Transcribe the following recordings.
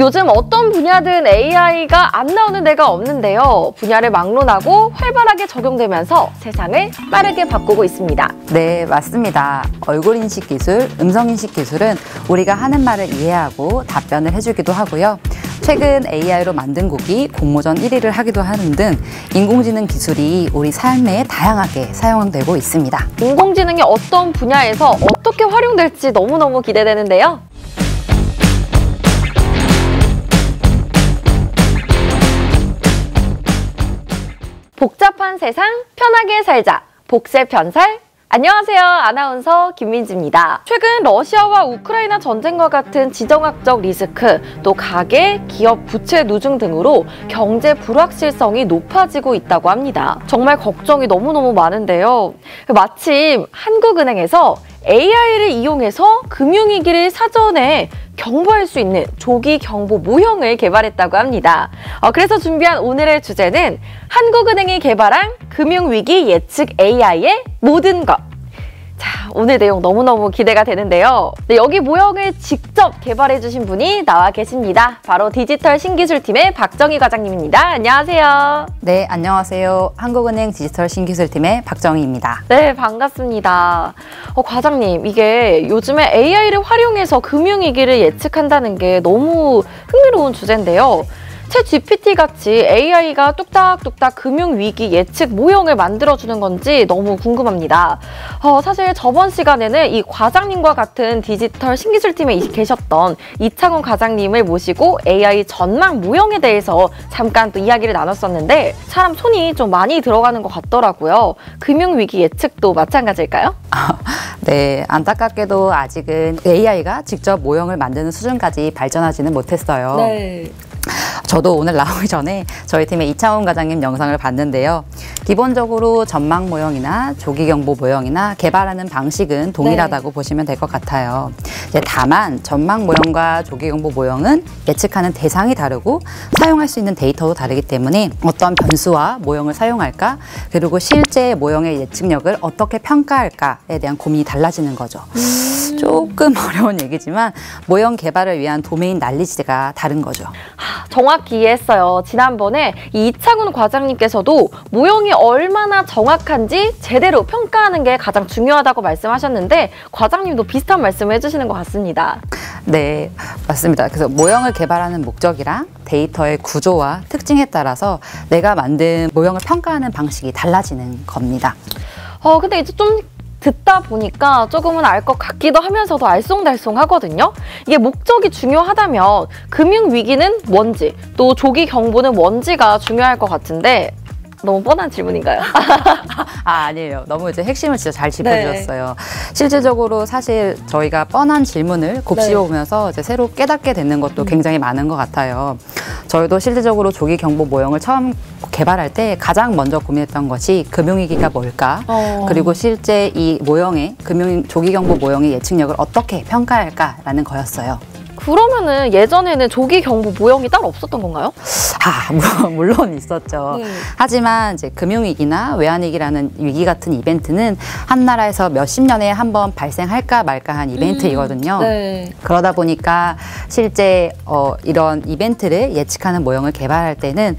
요즘 어떤 분야든 AI가 안 나오는 데가 없는데요. 분야를 막론하고 활발하게 적용되면서 세상을 빠르게 바꾸고 있습니다. 네, 맞습니다. 얼굴 인식 기술, 음성 인식 기술은 우리가 하는 말을 이해하고 답변을 해주기도 하고요. 최근 AI로 만든 곡이 공모전 1위를 하기도 하는 등 인공지능 기술이 우리 삶에 다양하게 사용되고 있습니다. 인공지능이 어떤 분야에서 어떻게 활용될지 너무너무 기대되는데요. 복잡한 세상 편하게 살자. 복세 편살. 안녕하세요. 아나운서 김민지입니다. 최근 러시아와 우크라이나 전쟁과 같은 지정학적 리스크, 또 가계, 기업, 부채 누중 등으로 경제 불확실성이 높아지고 있다고 합니다. 정말 걱정이 너무너무 많은데요. 마침 한국은행에서 AI를 이용해서 금융위기를 사전에 경보할 수 있는 조기 경보 모형을 개발했다고 합니다. 그래서 준비한 오늘의 주제는 한국은행이 개발한 금융위기 예측 AI의 모든 것. 자, 오늘 내용 너무너무 기대가 되는데요. 네, 여기 모형을 직접 개발해주신 분이 나와 계십니다. 바로 디지털 신기술팀의 박정희 과장님입니다. 안녕하세요. 네, 안녕하세요. 한국은행 디지털 신기술팀의 박정희입니다. 네, 반갑습니다. 과장님, 이게 요즘에 AI를 활용해서 금융위기를 예측한다는 게 너무 흥미로운 주제인데요. 챗 GPT 같이 AI가 뚝딱뚝딱 금융위기 예측 모형을 만들어주는 건지 너무 궁금합니다. 사실 저번 시간에는 이 과장님과 같은 디지털 신기술팀에 계셨던 이창훈 과장님을 모시고 AI 전망 모형에 대해서 잠깐 또 이야기를 나눴었는데 사람 손이 좀 많이 들어가는 것 같더라고요. 금융위기 예측도 마찬가지일까요? 네, 안타깝게도 아직은 AI가 직접 모형을 만드는 수준까지 발전하지는 못했어요. 네. 저도 오늘 나오기 전에 저희 팀의 이창훈 과장님 영상을 봤는데요. 기본적으로 전망 모형이나 조기 경보 모형이나 개발하는 방식은 동일하다고 보시면 될 것 같아요. 다만 전망 모형과 조기 경보 모형은 예측하는 대상이 다르고 사용할 수 있는 데이터도 다르기 때문에 어떤 변수와 모형을 사용할까, 그리고 실제 모형의 예측력을 어떻게 평가할까에 대한 고민이 달라지는 거죠. 조금 어려운 얘기지만 모형 개발을 위한 도메인 난리지가 다른 거죠. 정확히 이해했어요. 지난번에 이창훈 과장님께서도 모형이 얼마나 정확한지 제대로 평가하는 게 가장 중요하다고 말씀하셨는데 과장님도 비슷한 말씀을 해주시는 것 같습니다. 네, 맞습니다. 그래서 모형을 개발하는 목적이랑 데이터의 구조와 특징에 따라서 내가 만든 모형을 평가하는 방식이 달라지는 겁니다. 근데 이제 좀 듣다 보니까 조금은 알 것 같기도 하면서도 알쏭달쏭하거든요. 이게 목적이 중요하다면 금융위기는 뭔지, 또 조기 경보는 뭔지가 중요할 것 같은데 너무 뻔한 질문인가요? 아니에요. 너무 이제 핵심을 진짜 잘 짚어주셨어요. 네. 실질적으로 사실 저희가 뻔한 질문을 곱씹어보면서 이제 새로 깨닫게 되는 것도 굉장히 많은 것 같아요. 저희도 실질적으로 조기 경보 모형을 처음 개발할 때 가장 먼저 고민했던 것이 금융위기가 뭘까? 그리고 실제 이 모형의 조기 경보 모형의 예측력을 어떻게 평가할까라는 거였어요. 그러면은 예전에는 조기 경보 모형이 따로 없었던 건가요? 물론 있었죠. 하지만 이제 금융위기나 외환위기라는 위기 같은 이벤트는 한 나라에서 몇십 년에 한 번 발생할까 말까 한 이벤트이거든요. 네. 그러다 보니까 실제 이런 이벤트를 예측하는 모형을 개발할 때는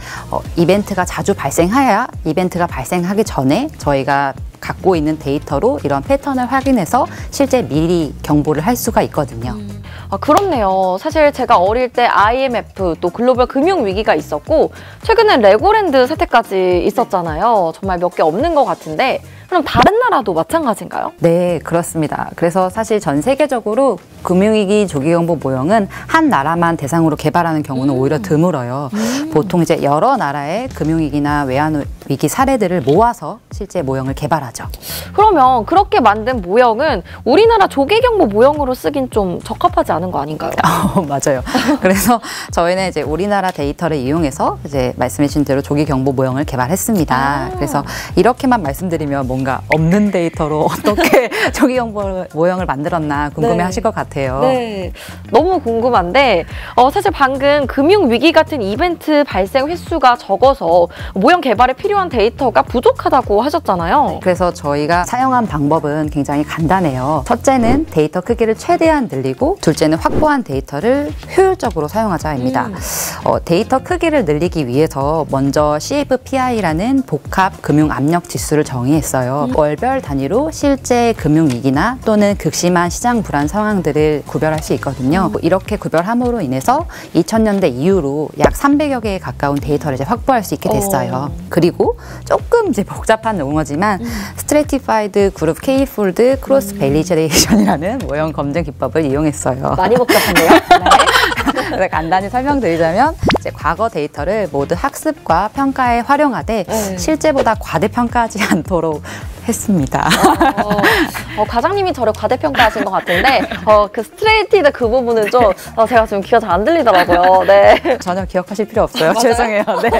이벤트가 자주 발생해야 이벤트가 발생하기 전에 저희가 갖고 있는 데이터로 이런 패턴을 확인해서 실제 미리 경보를 할 수가 있거든요. 그렇네요. 사실 제가 어릴 때 IMF 또 글로벌 금융위기가 있었고 최근엔 레고랜드 사태까지 있었잖아요. 정말 몇 개 없는 것 같은데 그럼 다른 나라도 마찬가지인가요? 네, 그렇습니다. 그래서 사실 전 세계적으로 금융위기 조기경보 모형은 한 나라만 대상으로 개발하는 경우는 오히려 드물어요. 보통 이제 여러 나라의 금융위기나 외환위기 사례들을 모아서 실제 모형을 개발하죠. 그러면 그렇게 만든 모형은 우리나라 조기경보 모형으로 쓰긴 좀 적합하지 않은 거 아닌가요? 맞아요. 그래서 저희는 이제 우리나라 데이터를 이용해서 이제 말씀해 주신 대로 조기경보 모형을 개발했습니다. 그래서 이렇게만 말씀드리면 뭔가 뭔가 없는 데이터로 어떻게 조기 경보 모형을 만들었나 궁금해하실 것 같아요. 네, 너무 궁금한데 사실 방금 금융위기 같은 이벤트 발생 횟수가 적어서 모형 개발에 필요한 데이터가 부족하다고 하셨잖아요. 그래서 저희가 사용한 방법은 굉장히 간단해요. 첫째는 데이터 크기를 최대한 늘리고, 둘째는 확보한 데이터를 효율적으로 사용하자입니다. 데이터 크기를 늘리기 위해서 먼저 CFPI라는 복합 금융 압력 지수를 정의했어요. 월별 단위로 실제 금융위기나 또는 극심한 시장 불안 상황들을 구별할 수 있거든요. 이렇게 구별함으로 인해서 2000년대 이후로 약 300여 개에 가까운 데이터를 이제 확보할 수 있게 됐어요. 그리고 조금 이제 복잡한 용어지만 스트래티파이드 그룹 K-폴드 크로스 밸리데이션이라는 모형 검증 기법을 이용했어요. 많이 복잡한데요? 네. 그래서 간단히 설명드리자면 이제 과거 데이터를 모두 학습과 평가에 활용하되 실제보다 과대평가하지 않도록 했습니다. 과장님이 저를 과대평가하신 것 같은데 그 스트레이티드 그 부분은 좀 제가 지금 귀가 잘 안 들리더라고요. 네. 전혀 기억하실 필요 없어요. 죄송해요. 네.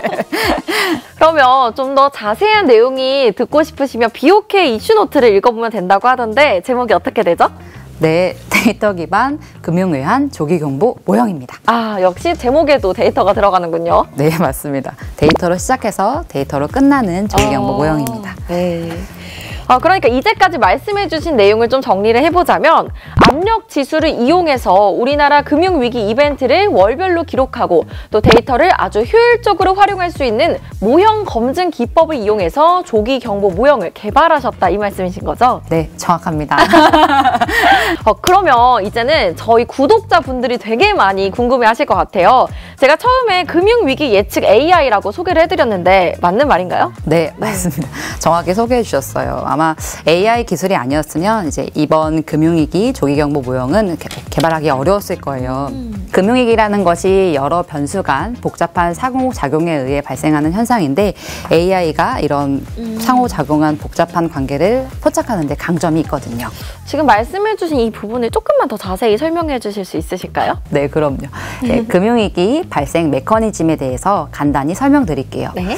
그러면 좀 더 자세한 내용이 듣고 싶으시면 BOK 이슈노트를 읽어보면 된다고 하던데 제목이 어떻게 되죠? 네, 데이터 기반 금융외환 조기 경보 모형입니다. 아, 역시 제목에도 데이터가 들어가는군요. 네, 맞습니다. 데이터로 시작해서 데이터로 끝나는 조기 경보 모형입니다. 네. 그러니까 이제까지 말씀해주신 내용을 좀 정리를 해보자면 압력 지수를 이용해서 우리나라 금융위기 이벤트를 월별로 기록하고 또 데이터를 아주 효율적으로 활용할 수 있는 모형 검증 기법을 이용해서 조기 경보 모형을 개발하셨다 이 말씀이신 거죠? 네, 정확합니다. 그러면 이제는 저희 구독자분들이 되게 많이 궁금해하실 것 같아요. 제가 처음에 금융위기 예측 AI라고 소개를 해드렸는데 맞는 말인가요? 네, 맞습니다. 정확히 소개해 주셨어요. 아마 AI 기술이 아니었으면 이제 이번 금융위기 조기경보 모형은 개발하기 어려웠을 거예요. 금융위기라는 것이 여러 변수 간 복잡한 상호작용에 의해 발생하는 현상인데 AI가 이런 상호작용한 복잡한 관계를 포착하는 데 강점이 있거든요. 지금 말씀해주신 이 부분을 조금만 더 자세히 설명해 주실 수 있으실까요? 네, 그럼요. 네, 금융위기 발생 메커니즘에 대해서 간단히 설명드릴게요. 네.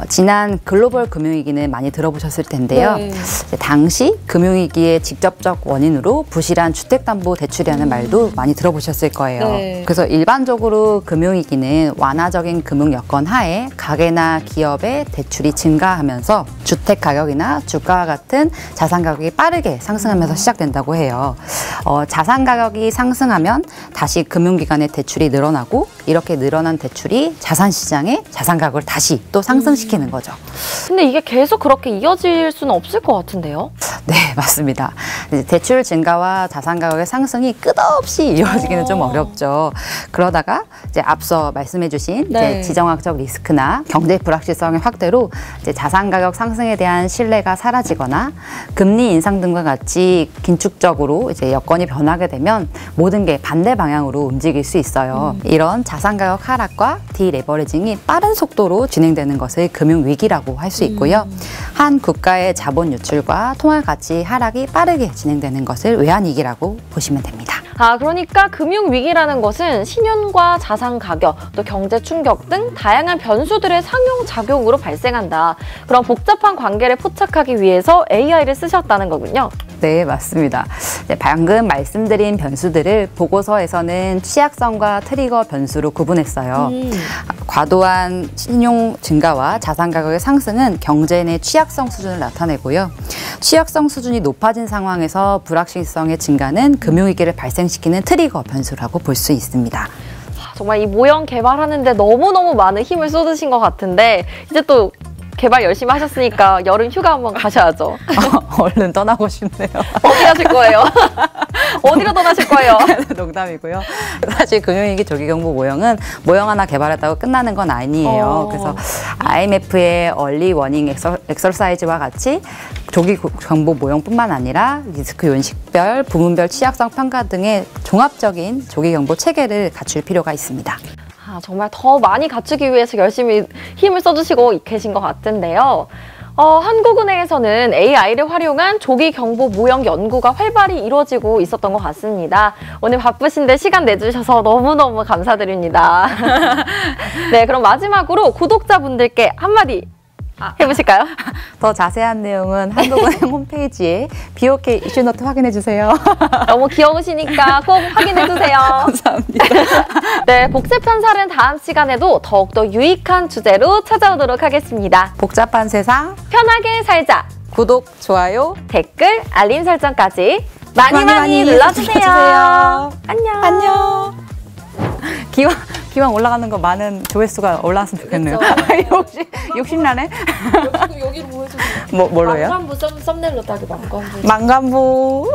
지난 글로벌 금융위기는 많이 들어보셨을 텐데요. 네. 당시 금융위기의 직접적 원인으로 부실한 주택담보대출이라는 말도 많이 들어보셨을 거예요. 네. 그래서 일반적으로 금융위기는 완화적인 금융 여건 하에 가계나 기업의 대출이 증가하면서 주택 가격이나 주가와 같은 자산 가격이 빠르게 상승하면서 시작된다고 해요. 자산 가격이 상승하면 다시 금융기관의 대출이 늘어나고 이렇게 늘어난 대출이 자산시장의 자산 가격을 다시 또 상승시키는 거죠. 근데 이게 계속 그렇게 이어질 수는 없을 것 같은데요? 네, 맞습니다. 이제 대출 증가와 자산 가격의 상승이 끝없이 이어지기는 좀 어렵죠. 그러다가 이제 앞서 말씀해주신 네. 이제 지정학적 리스크나 경제 불확실성의 확대로 이제 자산 가격 상승에 대한 신뢰가 사라지거나 금리 인상 등과 같이 긴축적으로 이제 여건이 변하게 되면 모든 게 반대 방향으로 움직일 수 있어요. 이런 자산 가격 하락과 디레버리징이 빠른 속도로 진행되는 것을 금융 위기라고 할 수 있고요. 한 국가의 자본 유출과 통화 가치 하락이 빠르게 진행되는 것을 외환위기라고 보시면 됩니다. 그러니까 금융위기라는 것은 신용과 자산 가격, 또 경제 충격 등 다양한 변수들의 상용작용으로 발생한다. 그런 복잡한 관계를 포착하기 위해서 AI를 쓰셨다는 거군요. 네, 맞습니다. 방금 말씀드린 변수들을 보고서에서는 취약성과 트리거 변수로 구분했어요. 과도한 신용 증가와 자산 가격의 상승은 경제 내 취약성 수준을 나타내고요. 취약성 수준이 높아진 상황에서 불확실성의 증가는 금융위기를 발생시키는 트리거 변수라고 볼 수 있습니다. 정말 이 모형 개발하는데 너무너무 많은 힘을 쏟으신 것 같은데 이제 또 개발 열심히 하셨으니까 여름 휴가 한번 가셔야죠. 얼른 떠나고 싶네요. 어디 가실 거예요? 어디로 떠나실 거예요? 농담이고요. 사실 금융위기 조기경보 모형은 모형 하나 개발했다고 끝나는 건 아니에요. 그래서 IMF의 얼리 워닝 엑서사이즈와 같이 조기경보 모형뿐만 아니라 리스크 요인식별, 부문별 취약성 평가 등의 종합적인 조기경보 체계를 갖출 필요가 있습니다. 정말 더 많이 갖추기 위해서 열심히 힘을 써주시고 계신 것 같은데요. 한국은행에서는 AI를 활용한 조기 경보 모형 연구가 활발히 이루어지고 있었던 것 같습니다. 오늘 바쁘신데 시간 내주셔서 너무너무 감사드립니다. 네, 그럼 마지막으로 구독자분들께 한마디 해보실까요? 더 자세한 내용은 한국은행 홈페이지에 BOK 이슈노트 확인해 주세요. 너무 귀여우시니까 꼭 확인해주세요. 감사합니다. 네, 복세 편살은 다음 시간에도 더욱더 유익한 주제로 찾아오도록 하겠습니다. 복잡한 세상 편하게 살자. 구독, 좋아요 댓글, 알림 설정까지 많이 눌러주세요. 안녕. 안녕. 기왕 올라가는 거 많은 조회수가 올라왔으면 좋겠네요. 욕심나네. 여기로 보여주세요. 뭘로 해요? 망간부 썸네일로 따기 망간부. 망간부.